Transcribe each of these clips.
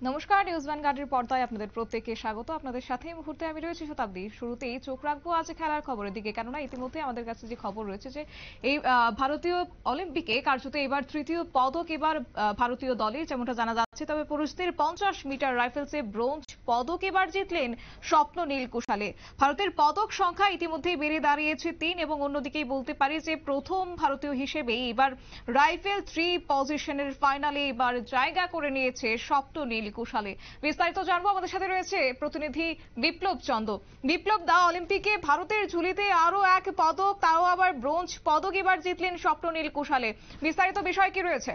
নমস্কার, নিউজ ভ্যানগার্ডের পর্দায় আপনাদের প্রত্যেককে স্বাগত। আপনাদের সাথে এই মুহূর্তে আমি রয়েছি শতাব্দী। শুরুতেই চোখ রাখবো আজ খেলার খবরের দিকে, কেননা ইতিমধ্যে আমাদের কাছে যে খবর রয়েছে যে এই ভারতীয় অলিম্পিকে কার্যত এবার তৃতীয় পদক এবার ভারতীয় দলের, যেমনটা জানা যাচ্ছে। তবে পুরুষদের 50 মিটার রাইফেলসে ব্রোঞ্জ পদক এবার জিতলেন স্বপ্ননীল কুশালে। ভারতের পদক সংখ্যা ইতিমধ্যেই বেড়ে দাঁড়িয়েছে 3, এবং অন্যদিকেই বলতে পারি যে প্রথম ভারতীয় হিসেবে এবার রাইফেল 3 পজিশনের ফাইনালে এবার জায়গা করে নিয়েছে স্বপ্ননীল কুশালে। বিস্তারিত জানবো, আমাদের সাথে রয়েছে প্রতিনিধি বিপ্লব চন্দ্র। বিপ্লব দা, অলিম্পিকে ভারতের ঝুলিতে আরো এক পদক, তাও আবার ব্রোঞ্জ পদক এবার জিতলেন স্বপ্ননীল কুশালে। বিস্তারিত বিষয় কি রয়েছে?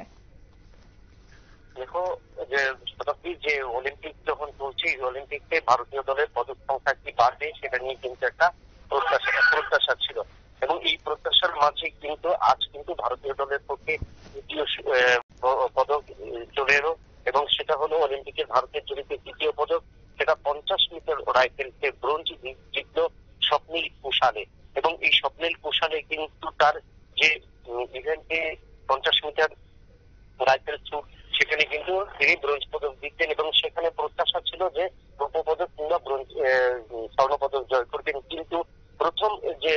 দেখো, যে অলিম্পিক যখন চলছে, অলিম্পিকে ভারতীয় দলের পদক সংখ্যা কি বাড়বে সেটা নিয়ে কিন্তু একটা প্রত্যাশা ছিল, এবং এই প্রত্যাশার মাঝে কিন্তু আজ কিন্তু ভারতীয় দলের পক্ষে দ্বিতীয় পদক চলে এলো, এবং সেটা হলো অলিম্পিকের ভারতের জড়িত দ্বিতীয় পদক। সেটা 50 মিটার রাইফেলসে ব্রোঞ্জ জিতল স্বপ্নীল কুশালে। এবং এই স্বপ্নীল কুশালে কিন্তু তার যে ইভেন্টে 50 মিটার রাইফেল শুট, সেখানে কিন্তু তিনি ব্রোঞ্জ পদক জিততেন, এবং সেখানে প্রত্যাশা ছিল যে রৌপ্যপদক কিংবা স্বর্ণ পদক জয় করবেন। কিন্তু প্রথম যে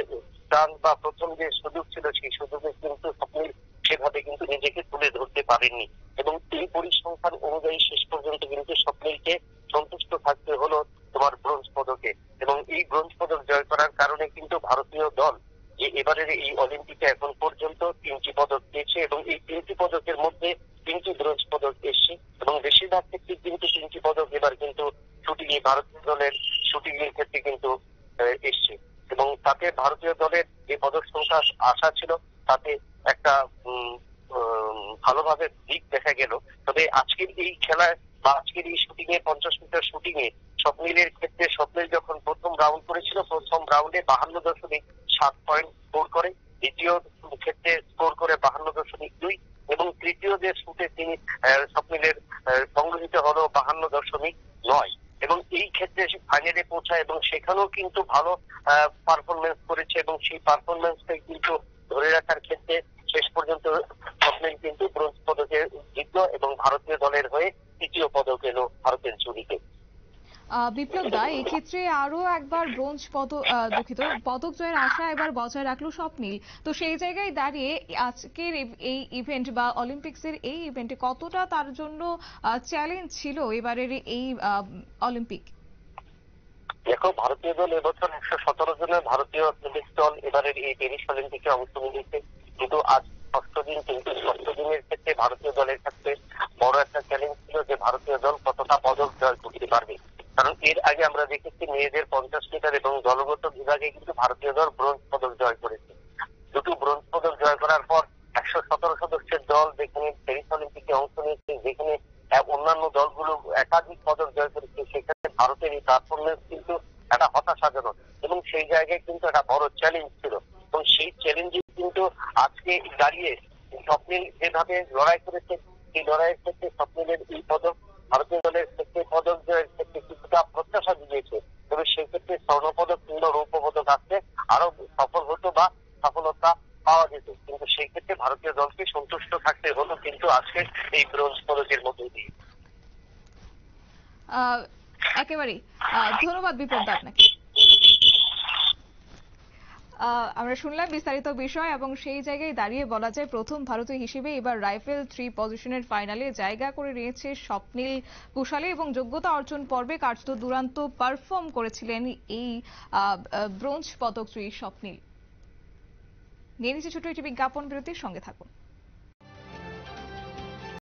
চান্স বা প্রথম যে সুযোগ ছিল, সেই সুযোগে কিন্তু স্বপ্নীল সেভাবে কিন্তু নিজেকে তুলে ধরতে পারেননি, এবং এই পরিসংখ্যান অনুযায়ী শেষ পর্যন্ত কিন্তু স্বপ্নীলকে সন্তুষ্ট থাকতে হলো তোমার ব্রোঞ্জ পদকে। এবং এই ব্রোঞ্জ পদক জয় করার কারণে কিন্তু ভারতীয় দল যে এবারের এই অলিম্পিকে এখন পর্যন্ত 3টি পদক পেয়েছে, এবং এই 3টি পদকের মধ্যে 3টি ব্রোঞ্জ পদক এসছে, এবং বেশিরভাগ ক্ষেত্রে কিন্তু 3টি পদক এবার কিন্তু ভারতীয় দলের শুটিং এর ক্ষেত্রে কিন্তু এসছে। এবং তাতে ভারতীয় দলের যে পদক সংখ্যা আশা ছিল, তাতে একটা ভালোভাবে দিক দেখা গেল। তবে আজকের এই খেলায় বা আজকের এই শুটিং এ 50 মিটার শুটিং এ স্বপ্নীলের ক্ষেত্রে, স্বপ্নীল যখন প্রথম রাউন্ড করেছিল, প্রথম রাউন্ডে 52.7 পয়েন্ট স্কোর করে, দ্বিতীয় ক্ষেত্রে স্কোর করে 52.2, এবং তৃতীয় যে শুটে তিনি স্বপ্নীলের সংগ্রহিত হলো 52.9, এবং এই ক্ষেত্রে ফাইনালে পৌঁছায়, এবং সেখানেও কিন্তু ভালো পারফরমেন্স করেছে, এবং সেই পারফরমেন্সটাই কিন্তু ধরে রাখার ক্ষেত্রে শেষ পর্যন্ত স্বপ্নীল কিন্তু ব্রোঞ্জ পদকে জিতলো, এবং ভারতীয় দলের হয়ে তৃতীয় পদক এলো ভারতের ঝুলিতে। বিপ্লব দা, এই ক্ষেত্রে আরো একবার ব্রোঞ্জ পদক জয়ের আশা এবার বজায় রাখলো স্বপ্নীল। তো সেই জায়গায় দাঁড়িয়ে আজকের এই ইভেন্ট বা অলিম্পিক্সের এই ইভেন্টে কতটা তার জন্য চ্যালেঞ্জ ছিল এবারের এই অলিম্পিক? দেখো, ভারতীয় দল এবছর 117 জনের ভারতীয় অ্যাথলেটিক্স দল এবারের এই প্যারিস অলিম্পিকে অংশ নিয়েছে, কিন্তু আজ ষষ্ঠ দিন। কিন্তু ষষ্ঠ দিনের ক্ষেত্রে ভারতীয় দলের কাছে বড় একটা চ্যালেঞ্জ ছিল যে ভারতীয় দল কতটা পদক জয় করতে পারবে। কারণ এর আগে আমরা দেখেছি মেয়েদের 50 মিটার এবং দলগত বিভাগে কিন্তু ভারতীয় দল ব্রোঞ্জ পদক জয় করেছে। দুটো ব্রোঞ্জ পদক জয় করার পর 117 সদস্যের দল যেখানে প্যারিস অলিম্পিকে অংশ নিয়েছে, যেখানে অন্যান্য দলগুলো একাধিক পদক জয় করেছে, সেখানে ভারতের এই পারফরমেন্স কিন্তু একটা হতাশাজনক, এবং সেই জায়গায় কিন্তু একটা বড় চ্যালেঞ্জ ছিল। এবং সেই চ্যালেঞ্জে কিন্তু আজকে দাঁড়িয়ে স্বপ্নীল যেভাবে লড়াই করেছে, সেই লড়াইয়ের ক্ষেত্রে স্বপ্নীলের এই পদক ভারতীয় দলের ক্ষেত্রে পদক জয়ের ক্ষেত্রে কিছুটা প্রত্যাশা দিয়েছে। তবে সেই ক্ষেত্রে স্বর্ণ পদক কিংবা রৌপ্য পদক আসলে আরো সফল হতো বা সফলতা পাওয়া যেত, কিন্তু সেই ক্ষেত্রে ভারতীয় দলকে সন্তুষ্ট থাকতে হলো কিন্তু আজকে এই ব্রোঞ্জ পদকের মধ্যে দিয়ে। একেবারেই ধন্যবাদ বিপ্লব দা আপনাকে। আমরা শুনলাম বিস্তারিত বিষয়, এবং সেই জায়গায় দাঁড়িয়ে বলা যায় প্রথম ভারতীয় হিসেবে এবার রাইফেল 3 পজিশনের ফাইনালে জায়গা করে নিয়েছে স্বপ্নীল কুশালে, এবং যোগ্যতা অর্জন পর্বে কার্যত দুরন্ত পারফর্ম করেছিলেন এই ব্রোঞ্জ পদক জয়ী স্বপ্নীল। নিয়ে নিচ্ছে ছোট একটি বিজ্ঞাপন বিরতির, সঙ্গে থাকুন।